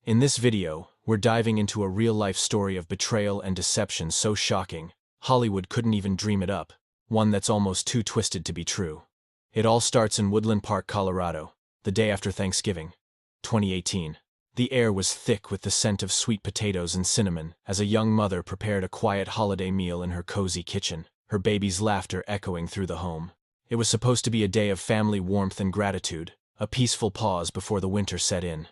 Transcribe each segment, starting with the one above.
In this video, we're diving into a real-life story of betrayal and deception so shocking, Hollywood couldn't even dream it up, one that's almost too twisted to be true. It all starts in Woodland Park, Colorado, the day after Thanksgiving, 2018. The air was thick with the scent of sweet potatoes and cinnamon as a young mother prepared a quiet holiday meal in her cozy kitchen, her baby's laughter echoing through the home. It was supposed to be a day of family warmth and gratitude, a peaceful pause before the winter set in.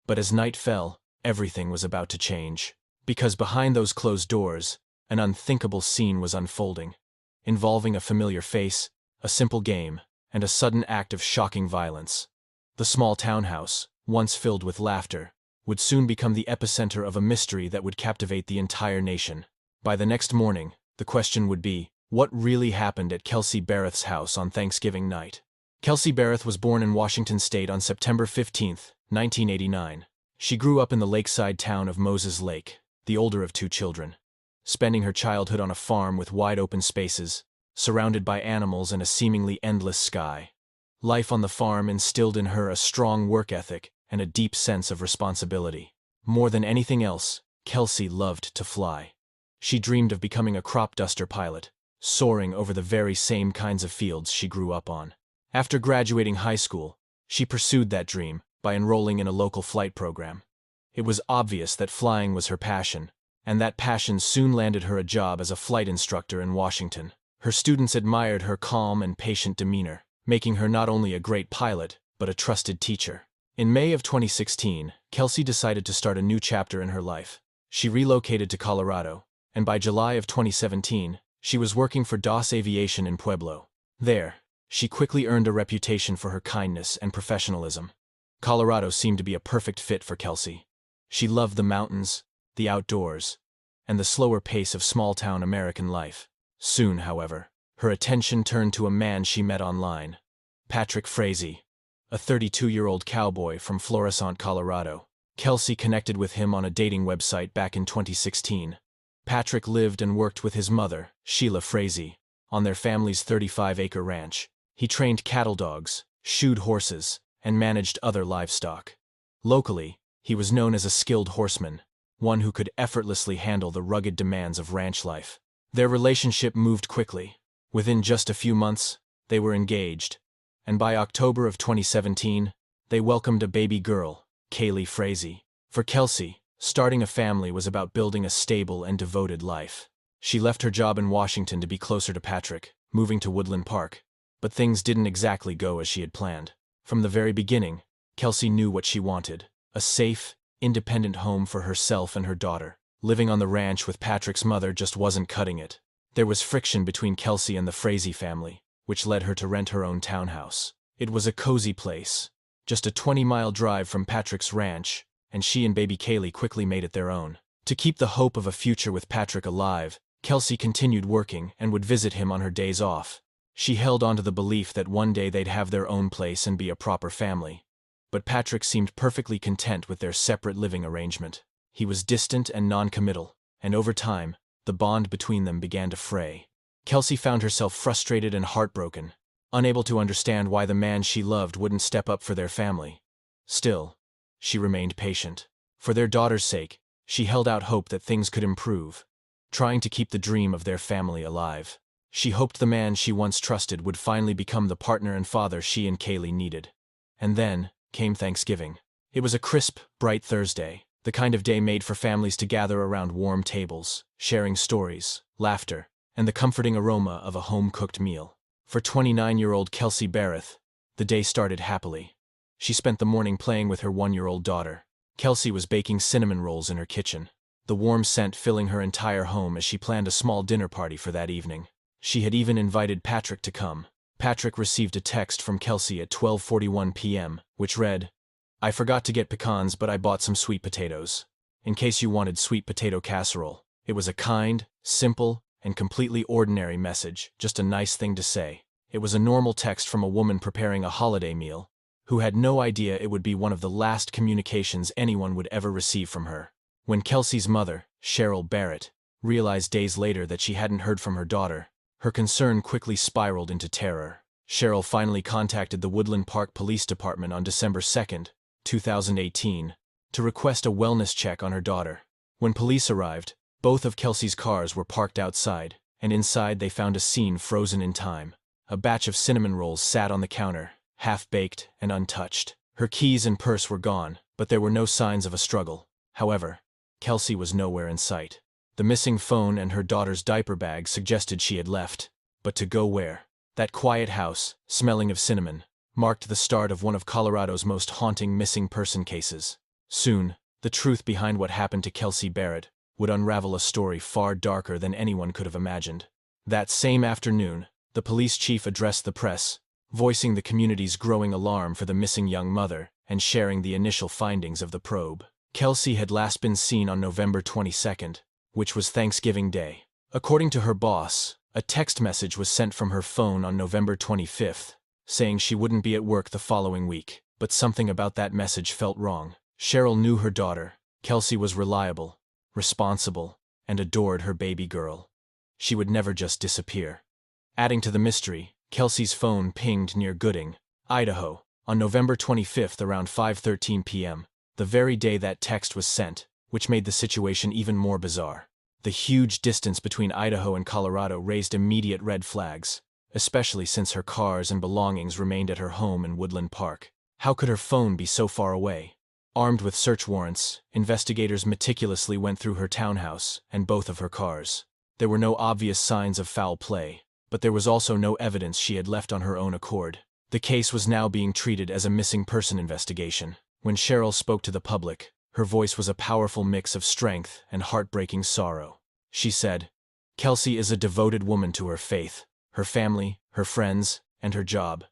But as night fell, everything was about to change. Because behind those closed doors, an unthinkable scene was unfolding, involving a familiar face, a simple game, and a sudden act of shocking violence. The small townhouse, once filled with laughter, would soon become the epicenter of a mystery that would captivate the entire nation. By the next morning, the question would be, what really happened at Kelsey Barrett's house on Thanksgiving night? Kelsey Barrett was born in Washington State on September 15, 1989. She grew up in the lakeside town of Moses Lake, the older of two children, spending her childhood on a farm with wide-open spaces, surrounded by animals and a seemingly endless sky. Life on the farm instilled in her a strong work ethic and a deep sense of responsibility. More than anything else, Kelsey loved to fly. She dreamed of becoming a crop duster pilot, soaring over the very same kinds of fields she grew up on. After graduating high school, she pursued that dream by enrolling in a local flight program. It was obvious that flying was her passion, and that passion soon landed her a job as a flight instructor in Washington. Her students admired her calm and patient demeanor, making her not only a great pilot, but a trusted teacher. In May of 2016, Kelsey decided to start a new chapter in her life. She relocated to Colorado, and by July of 2017, she was working for DOS Aviation in Pueblo. There, she quickly earned a reputation for her kindness and professionalism. Colorado seemed to be a perfect fit for Kelsey. She loved the mountains, the outdoors, and the slower pace of small-town American life. Soon, however, her attention turned to a man she met online, Patrick Frazee, a 32-year-old cowboy from Florissant, Colorado. Kelsey connected with him on a dating website back in 2016. Patrick lived and worked with his mother, Sheila Frazee, on their family's 35-acre ranch. He trained cattle dogs, shoed horses, and managed other livestock. Locally, he was known as a skilled horseman, one who could effortlessly handle the rugged demands of ranch life. Their relationship moved quickly. Within just a few months, they were engaged, and by October of 2017, they welcomed a baby girl, Kaylee Frazee. For Kelsey, starting a family was about building a stable and devoted life. She left her job in Washington to be closer to Patrick, moving to Woodland Park. But things didn't exactly go as she had planned. From the very beginning, Kelsey knew what she wanted: a safe, independent home for herself and her daughter. Living on the ranch with Patrick's mother just wasn't cutting it. There was friction between Kelsey and the Frazee family, which led her to rent her own townhouse. It was a cozy place, just a 20-mile drive from Patrick's ranch, and she and baby Kaylee quickly made it their own. To keep the hope of a future with Patrick alive, Kelsey continued working and would visit him on her days off. She held on to the belief that one day they'd have their own place and be a proper family. But Patrick seemed perfectly content with their separate living arrangement. He was distant and non-committal, and over time, the bond between them began to fray. Kelsey found herself frustrated and heartbroken, unable to understand why the man she loved wouldn't step up for their family. Still, she remained patient. For their daughter's sake, she held out hope that things could improve, trying to keep the dream of their family alive. She hoped the man she once trusted would finally become the partner and father she and Kaylee needed. And then came Thanksgiving. It was a crisp, bright Thursday, the kind of day made for families to gather around warm tables, sharing stories, laughter, and the comforting aroma of a home-cooked meal. For 29-year-old Kelsey Barrett, the day started happily. She spent the morning playing with her 1-year-old daughter. Kelsey was baking cinnamon rolls in her kitchen, the warm scent filling her entire home as she planned a small dinner party for that evening. She had even invited Patrick to come. Patrick received a text from Kelsey at 12:41 p.m., which read, "I forgot to get pecans, but I bought some sweet potatoes, in case you wanted sweet potato casserole." It was a kind, simple, and completely ordinary message, just a nice thing to say. It was a normal text from a woman preparing a holiday meal, who had no idea it would be one of the last communications anyone would ever receive from her. When Kelsey's mother, Cheryl Barrett, realized days later that she hadn't heard from her daughter, her concern quickly spiraled into terror. Cheryl finally contacted the Woodland Park Police Department on December 2, 2018, to request a wellness check on her daughter. When police arrived, both of Kelsey's cars were parked outside, and inside they found a scene frozen in time. A batch of cinnamon rolls sat on the counter, half-baked and untouched. Her keys and purse were gone, but there were no signs of a struggle. However, Kelsey was nowhere in sight. The missing phone and her daughter's diaper bag suggested she had left. But to go where? That quiet house, smelling of cinnamon, marked the start of one of Colorado's most haunting missing person cases. Soon, the truth behind what happened to Kelsey Barrett would unravel a story far darker than anyone could have imagined. That same afternoon, the police chief addressed the press, voicing the community's growing alarm for the missing young mother and sharing the initial findings of the probe. Kelsey had last been seen on November 22nd, which was Thanksgiving Day. According to her boss, a text message was sent from her phone on November 25th, saying she wouldn't be at work the following week, but something about that message felt wrong. Cheryl knew her daughter. Kelsey was reliable, responsible, and adored her baby girl. She would never just disappear. Adding to the mystery, Kelsey's phone pinged near Gooding, Idaho, on November 25th around 5:13 p.m., the very day that text was sent, which made the situation even more bizarre. The huge distance between Idaho and Colorado raised immediate red flags, especially since her cars and belongings remained at her home in Woodland Park. How could her phone be so far away? Armed with search warrants, investigators meticulously went through her townhouse and both of her cars. There were no obvious signs of foul play, but there was also no evidence she had left on her own accord. The case was now being treated as a missing person investigation. When Cheryl spoke to the public, her voice was a powerful mix of strength and heartbreaking sorrow. She said, "Kelsey is a devoted woman to her faith, her family, her friends, and her job.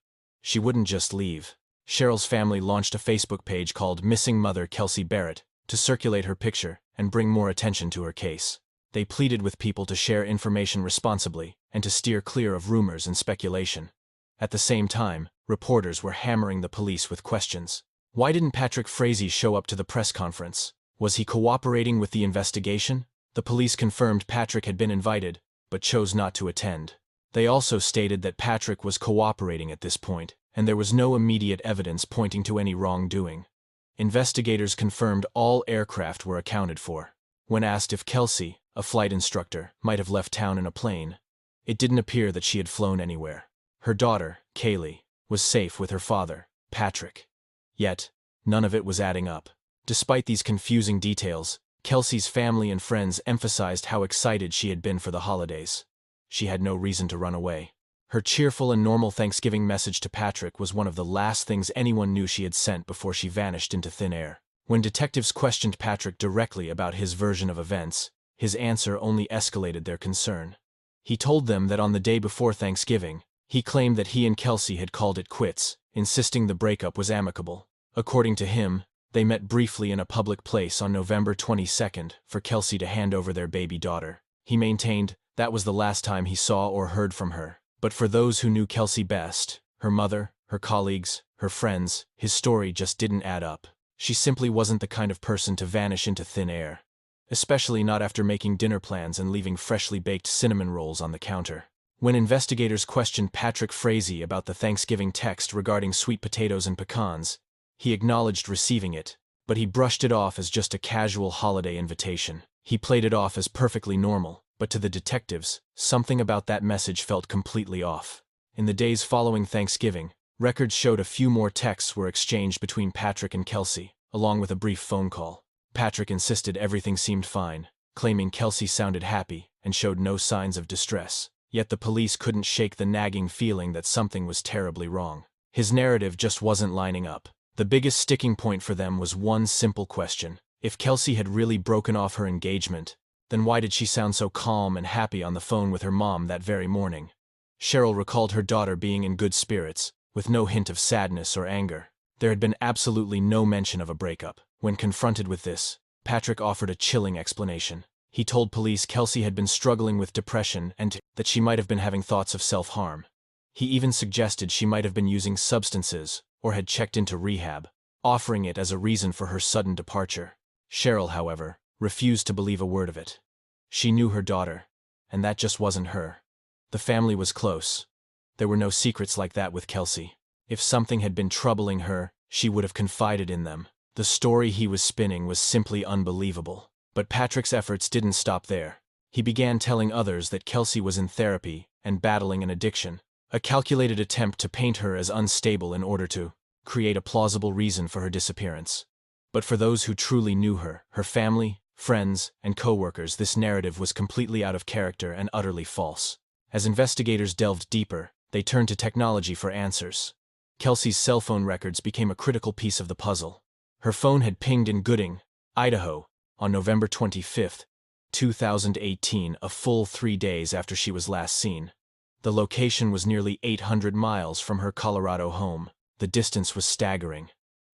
She wouldn't just leave." Cheryl's family launched a Facebook page called Missing Mother Kelsey Barrett to circulate her picture and bring more attention to her case. They pleaded with people to share information responsibly and to steer clear of rumors and speculation. At the same time, reporters were hammering the police with questions. Why didn't Patrick Frazee show up to the press conference? Was he cooperating with the investigation? The police confirmed Patrick had been invited, but chose not to attend. They also stated that Patrick was cooperating at this point, and there was no immediate evidence pointing to any wrongdoing. Investigators confirmed all aircraft were accounted for. When asked if Kelsey, a flight instructor, might have left town in a plane, it didn't appear that she had flown anywhere. Her daughter, Kaylee, was safe with her father, Patrick. Yet, none of it was adding up. Despite these confusing details, Kelsey's family and friends emphasized how excited she had been for the holidays. She had no reason to run away. Her cheerful and normal Thanksgiving message to Patrick was one of the last things anyone knew she had sent before she vanished into thin air. When detectives questioned Patrick directly about his version of events, his answer only escalated their concern. He told them that on the day before Thanksgiving, he claimed that he and Kelsey had called it quits, insisting the breakup was amicable. According to him, they met briefly in a public place on November 22nd for Kelsey to hand over their baby daughter. He maintained that was the last time he saw or heard from her. But for those who knew Kelsey best, her mother, her colleagues, her friends, his story just didn't add up. She simply wasn't the kind of person to vanish into thin air. Especially not after making dinner plans and leaving freshly baked cinnamon rolls on the counter. When investigators questioned Patrick Frazee about the Thanksgiving text regarding sweet potatoes and pecans, he acknowledged receiving it, but he brushed it off as just a casual holiday invitation. He played it off as perfectly normal, but to the detectives, something about that message felt completely off. In the days following Thanksgiving, records showed a few more texts were exchanged between Patrick and Kelsey, along with a brief phone call. Patrick insisted everything seemed fine, claiming Kelsey sounded happy and showed no signs of distress. Yet the police couldn't shake the nagging feeling that something was terribly wrong. His narrative just wasn't lining up. The biggest sticking point for them was one simple question. If Kelsey had really broken off her engagement, then why did she sound so calm and happy on the phone with her mom that very morning? Cheryl recalled her daughter being in good spirits, with no hint of sadness or anger. There had been absolutely no mention of a breakup. When confronted with this, Patrick offered a chilling explanation. He told police Kelsey had been struggling with depression and that she might have been having thoughts of self-harm. He even suggested she might have been using substances or had checked into rehab, offering it as a reason for her sudden departure. Cheryl, however, refused to believe a word of it. She knew her daughter, and that just wasn't her. The family was close. There were no secrets like that with Kelsey. If something had been troubling her, she would have confided in them. The story he was spinning was simply unbelievable. But Patrick's efforts didn't stop there. He began telling others that Kelsey was in therapy and battling an addiction, a calculated attempt to paint her as unstable in order to create a plausible reason for her disappearance. But for those who truly knew her, her family, friends, and co-workers, this narrative was completely out of character and utterly false. As investigators delved deeper, they turned to technology for answers. Kelsey's cell phone records became a critical piece of the puzzle. Her phone had pinged in Gooding, Idaho, on November 25, 2018, a full 3 days after she was last seen. The location was nearly 800 miles from her Colorado home. The distance was staggering.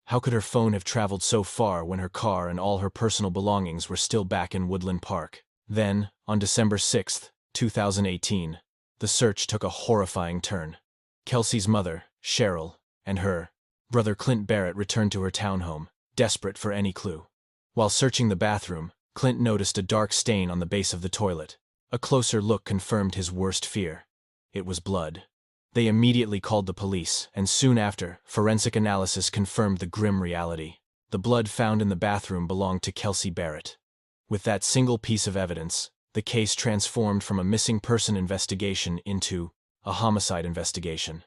How could her phone have traveled so far when her car and all her personal belongings were still back in Woodland Park? Then, on December 6, 2018, the search took a horrifying turn. Kelsey's mother, Cheryl, and her brother Clint Barrett returned to her townhome, desperate for any clue. While searching the bathroom, Clint noticed a dark stain on the base of the toilet. A closer look confirmed his worst fear. It was blood. They immediately called the police, and soon after, forensic analysis confirmed the grim reality. The blood found in the bathroom belonged to Kelsey Barrett. With that single piece of evidence, the case transformed from a missing person investigation into a homicide investigation.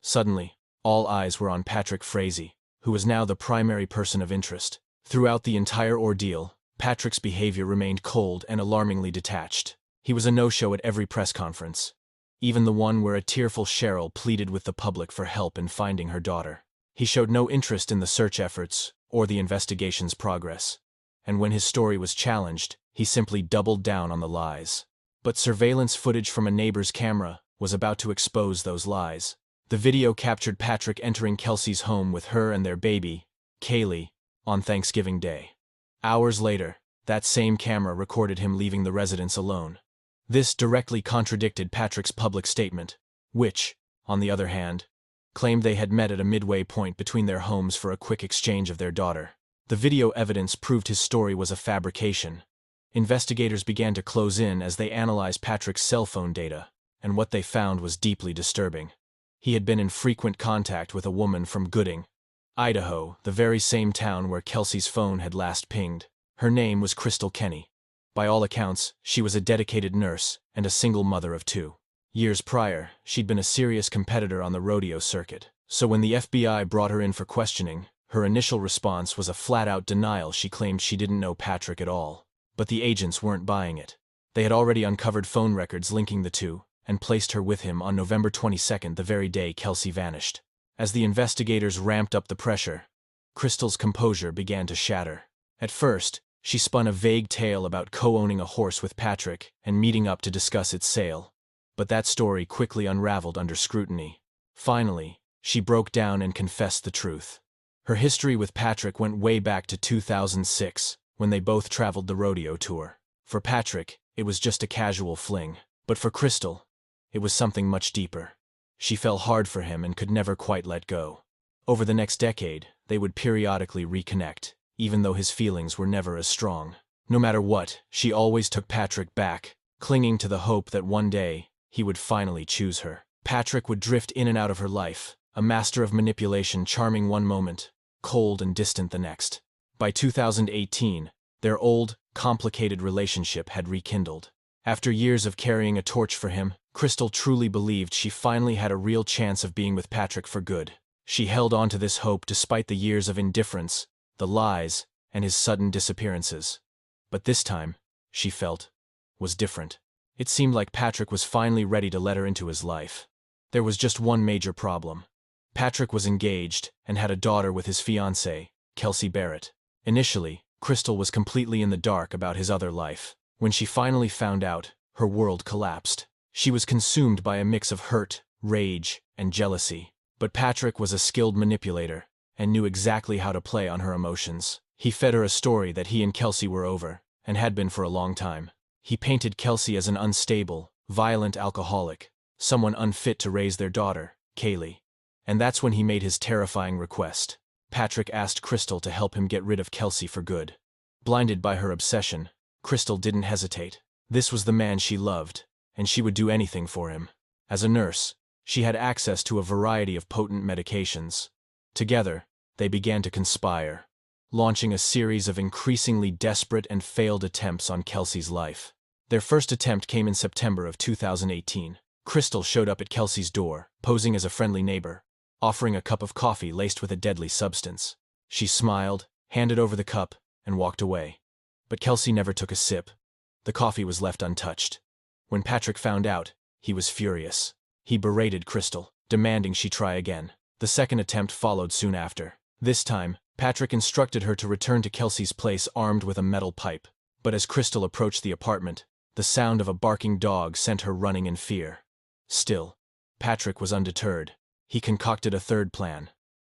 Suddenly, all eyes were on Patrick Frazee, who was now the primary person of interest. Throughout the entire ordeal, Patrick's behavior remained cold and alarmingly detached. He was a no-show at every press conference, even the one where a tearful Cheryl pleaded with the public for help in finding her daughter. He showed no interest in the search efforts or the investigation's progress, and when his story was challenged, he simply doubled down on the lies. But surveillance footage from a neighbor's camera was about to expose those lies. The video captured Patrick entering Kelsey's home with her and their baby, Kaylee, on Thanksgiving Day. Hours later, that same camera recorded him leaving the residence alone. This directly contradicted Patrick's public statement, which, on the other hand, claimed they had met at a midway point between their homes for a quick exchange of their daughter. The video evidence proved his story was a fabrication. Investigators began to close in as they analyzed Patrick's cell phone data, and what they found was deeply disturbing. He had been in frequent contact with a woman from Gooding, Idaho, the very same town where Kelsey's phone had last pinged. Her name was Crystal Kenny. By all accounts, she was a dedicated nurse and a single mother of 2. Years prior, she'd been a serious competitor on the rodeo circuit, so when the FBI brought her in for questioning, her initial response was a flat-out denial. She claimed she didn't know Patrick at all. But the agents weren't buying it. They had already uncovered phone records linking the two, and placed her with him on November 22, the very day Kelsey vanished. As the investigators ramped up the pressure, Crystal's composure began to shatter. At first, she spun a vague tale about co-owning a horse with Patrick and meeting up to discuss its sale. But that story quickly unraveled under scrutiny. Finally, she broke down and confessed the truth. Her history with Patrick went way back to 2006, when they both traveled the rodeo tour. For Patrick, it was just a casual fling. But for Crystal, it was something much deeper. She fell hard for him and could never quite let go. Over the next decade, they would periodically reconnect, even though his feelings were never as strong. No matter what, she always took Patrick back, clinging to the hope that one day, he would finally choose her. Patrick would drift in and out of her life, a master of manipulation, charming one moment, cold and distant the next. By 2018, their old, complicated relationship had rekindled. After years of carrying a torch for him, Crystal truly believed she finally had a real chance of being with Patrick for good. She held on to this hope despite the years of indifference, the lies, and his sudden disappearances. But this time, she felt, was different. It seemed like Patrick was finally ready to let her into his life. There was just one major problem. Patrick was engaged and had a daughter with his fiancée, Kelsey Barrett. Initially, Crystal was completely in the dark about his other life. When she finally found out, her world collapsed. She was consumed by a mix of hurt, rage, and jealousy. But Patrick was a skilled manipulator and knew exactly how to play on her emotions. He fed her a story that he and Kelsey were over, and had been for a long time. He painted Kelsey as an unstable, violent alcoholic, someone unfit to raise their daughter, Kaylee. And that's when he made his terrifying request. Patrick asked Crystal to help him get rid of Kelsey for good. Blinded by her obsession, Crystal didn't hesitate. This was the man she loved, and she would do anything for him. As a nurse, she had access to a variety of potent medications. Together, they began to conspire, launching a series of increasingly desperate and failed attempts on Kelsey's life. Their first attempt came in September of 2018. Crystal showed up at Kelsey's door, posing as a friendly neighbor, offering a cup of coffee laced with a deadly substance. She smiled, handed over the cup, and walked away. But Kelsey never took a sip. The coffee was left untouched. When Patrick found out, he was furious. He berated Crystal, demanding she try again. The second attempt followed soon after. This time, Patrick instructed her to return to Kelsey's place armed with a metal pipe. But as Crystal approached the apartment, the sound of a barking dog sent her running in fear. Still, Patrick was undeterred. He concocted a third plan.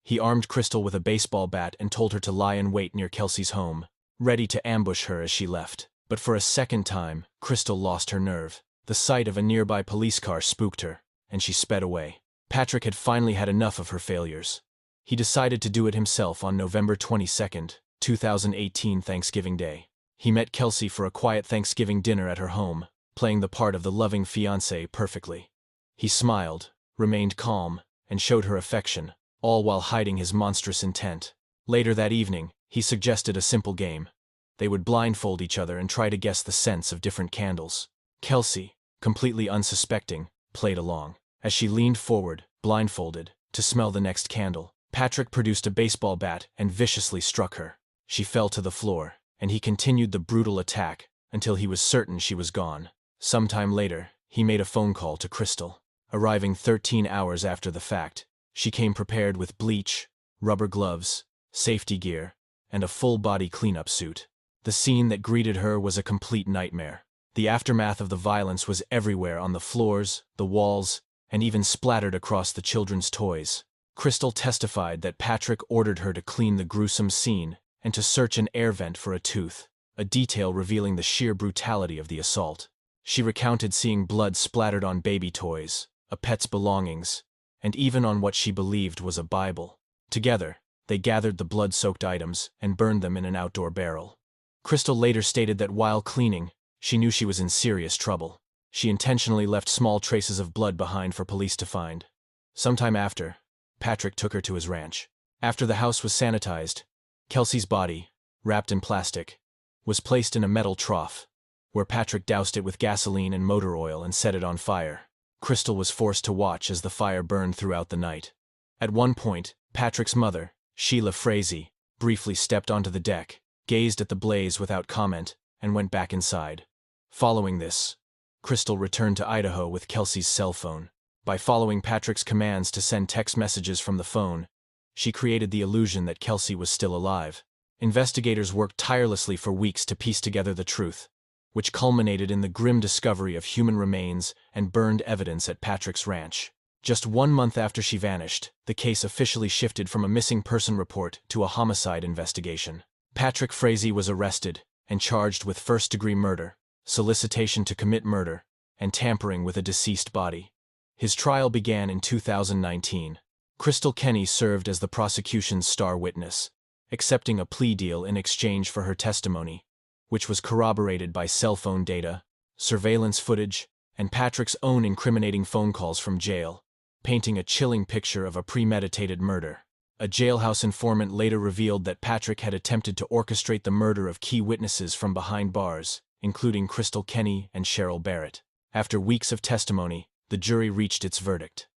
He armed Crystal with a baseball bat and told her to lie in wait near Kelsey's home, ready to ambush her as she left. But for a second time, Crystal lost her nerve. The sight of a nearby police car spooked her, and she sped away. Patrick had finally had enough of her failures. He decided to do it himself on November 22, 2018, Thanksgiving Day. He met Kelsey for a quiet Thanksgiving dinner at her home, playing the part of the loving fiancé perfectly. He smiled, remained calm, and showed her affection, all while hiding his monstrous intent. Later that evening, he suggested a simple game. They would blindfold each other and try to guess the scents of different candles. Kelsey, completely unsuspecting, played along. As she leaned forward, blindfolded, to smell the next candle, Patrick produced a baseball bat and viciously struck her. She fell to the floor, and he continued the brutal attack until he was certain she was gone. Sometime later, he made a phone call to Crystal. Arriving 13 hours after the fact, she came prepared with bleach, rubber gloves, safety gear, and a full-body cleanup suit. The scene that greeted her was a complete nightmare. The aftermath of the violence was everywhere on the floors, the walls, and even splattered across the children's toys. Crystal testified that Patrick ordered her to clean the gruesome scene and to search an air vent for a tooth, a detail revealing the sheer brutality of the assault. She recounted seeing blood splattered on baby toys, a pet's belongings, and even on what she believed was a Bible. Together, they gathered the blood-soaked items and burned them in an outdoor barrel. Crystal later stated that while cleaning, she knew she was in serious trouble. She intentionally left small traces of blood behind for police to find. Sometime after, Patrick took her to his ranch. After the house was sanitized, Kelsey's body, wrapped in plastic, was placed in a metal trough, where Patrick doused it with gasoline and motor oil and set it on fire. Crystal was forced to watch as the fire burned throughout the night. At one point, Patrick's mother, Kelsey Frazee, briefly stepped onto the deck, gazed at the blaze without comment, and went back inside. Following this, Crystal returned to Idaho with Kelsey's cell phone. By following Patrick's commands to send text messages from the phone, she created the illusion that Kelsey was still alive. Investigators worked tirelessly for weeks to piece together the truth, which culminated in the grim discovery of human remains and burned evidence at Patrick's ranch. Just 1 month after she vanished, the case officially shifted from a missing person report to a homicide investigation. Patrick Frazee was arrested and charged with first-degree murder, solicitation to commit murder, and tampering with a deceased body. His trial began in 2019. Crystal Kenny served as the prosecution's star witness, accepting a plea deal in exchange for her testimony, which was corroborated by cell phone data, surveillance footage, and Patrick's own incriminating phone calls from jail, painting a chilling picture of a premeditated murder. A jailhouse informant later revealed that Patrick had attempted to orchestrate the murder of key witnesses from behind bars, including Crystal Kenny and Kelsey Barrett. After weeks of testimony, the jury reached its verdict: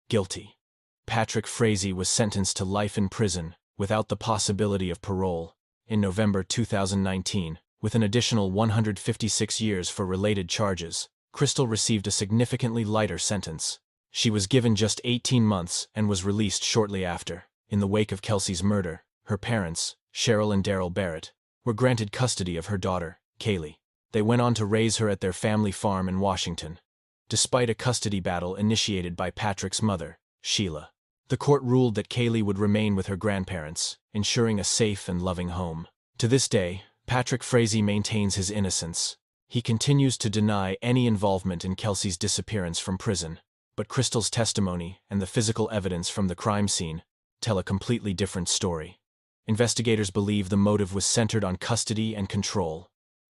guilty. Patrick Frazee was sentenced to life in prison, without the possibility of parole, in November 2019, with an additional 156 years for related charges. Crystal received a significantly lighter sentence. She was given just 18 months and was released shortly after. In the wake of Kelsey's murder, her parents, Cheryl and Daryl Barrett, were granted custody of her daughter, Kaylee. They went on to raise her at their family farm in Washington, despite a custody battle initiated by Patrick's mother, Sheila. The court ruled that Kaylee would remain with her grandparents, ensuring a safe and loving home. To this day, Patrick Frazee maintains his innocence. He continues to deny any involvement in Kelsey's disappearance from prison, but Crystal's testimony and the physical evidence from the crime scene tell a completely different story. Investigators believe the motive was centered on custody and control.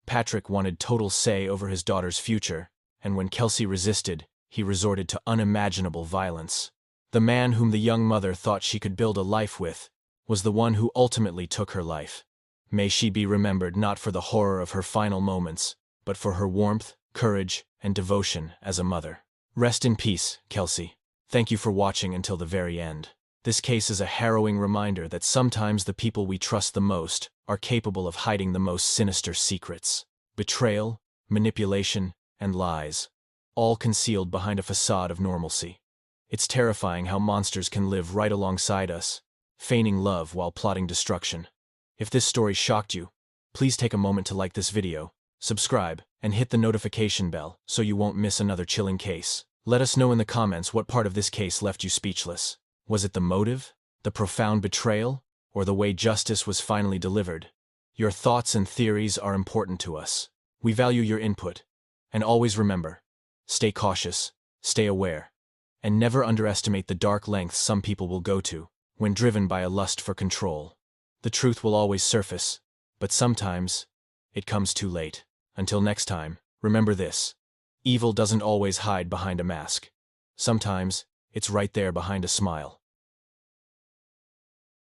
Patrick wanted total say over his daughter's future, and when Kelsey resisted, he resorted to unimaginable violence. The man whom the young mother thought she could build a life with was the one who ultimately took her life. May she be remembered not for the horror of her final moments, but for her warmth, courage, and devotion as a mother. Rest in peace, Kelsey. Thank you for watching until the very end. This case is a harrowing reminder that sometimes the people we trust the most are capable of hiding the most sinister secrets. Betrayal, manipulation, and lies, all concealed behind a facade of normalcy. It's terrifying how monsters can live right alongside us, feigning love while plotting destruction. If this story shocked you, please take a moment to like this video, subscribe, and hit the notification bell so you won't miss another chilling case. Let us know in the comments what part of this case left you speechless. Was it the motive, the profound betrayal, or the way justice was finally delivered? Your thoughts and theories are important to us. We value your input. And always remember, stay cautious, stay aware, and never underestimate the dark lengths some people will go to when driven by a lust for control. The truth will always surface, but sometimes it comes too late. Until next time, remember this: evil doesn't always hide behind a mask. Sometimes it's right there behind a smile.